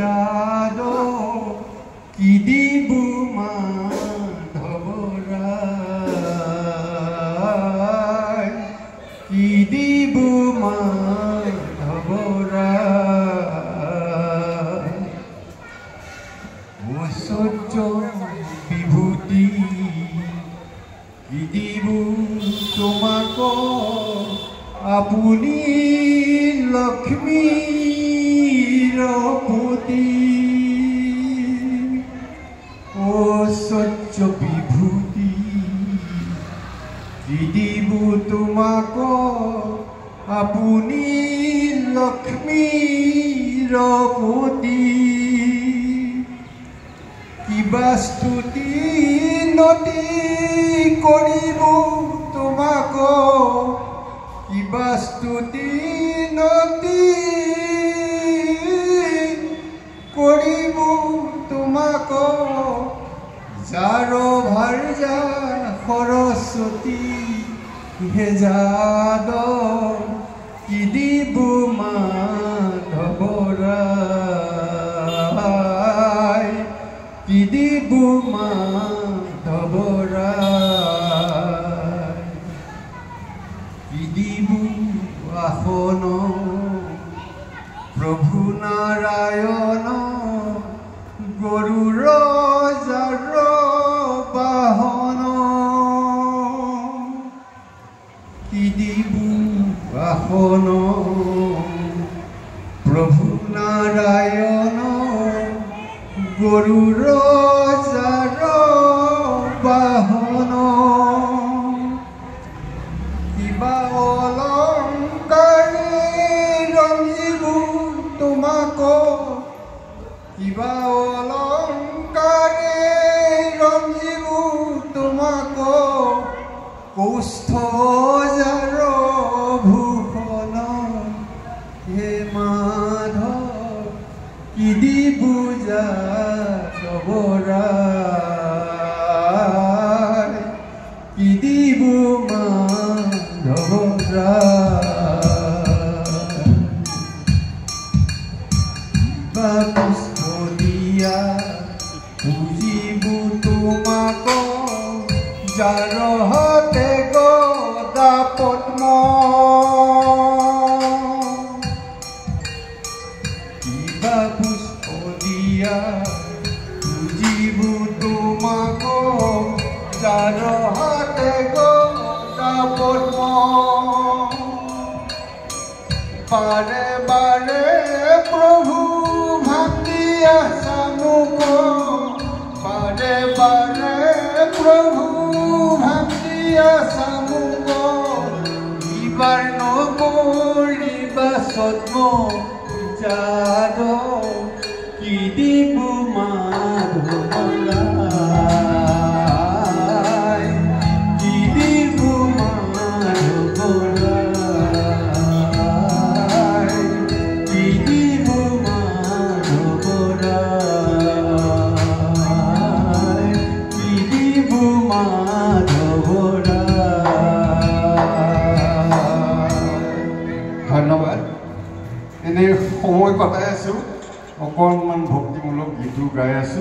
যাদ কি দিব মাধবৰায় কি দিব মাধবৰায় ঐশ্বৰ্য বিভূতি কি দিব তোমাক আপুনি লক্ষ্মীৰ পতি ঐশ্বৰ্য বিভূতি কি দিব তোমাক আপুনি লক্ষ্মীৰ পতি কিবা স্তুতি নতি কৰিব তোমাক কিবা স্তুতি নতি কৰিব তোমাক যাৰ ভাৰ্যা সৰস্বতী হে যাদ কি দিব মাধবৰায় কি দিব মাধবৰায় কি দিব আসন প্ৰভু নাৰায়ণ গৰুৰ যাৰ বাহন কি দিব আসন প্ৰভু নাৰায়ণ গৰুৰ যাৰ বাহন কিবা অলংকাৰে ৰঞ্জিব তোমাক কিবা অলংকাৰে ৰঞ্জিব তোমাক কৌষ্ঠ যাৰ ভূষণ হে মাধৱ কি দিব যাদবৰায় কি দিব মাধবৰায় কিবা পুষ্প দিয়া পুজিব তোমাক যাৰ হাতে গদা পদ্ম কিবা পুষ্প দিয়া পুজিব তোমাক যাৰ হাতে গদা পদ্ম বাৰে বাৰে প্ৰভু ভাঙ্গিয়া চামুক বাৰে বাৰে প্ৰভু ভাঙ্গিয়া চামুক ইবাৰ নকৰিবা সদ্ম যাদ কি দিব মাধবৰায় কি দিব মাধবৰায় কি দিব মাধবৰায় কি দিব মাধবৰায়। ধন্যবাদ। এনে সময় কটাই আছোঁ, অকণমান ভক্তিমূলক গীতো গাই আছোঁ।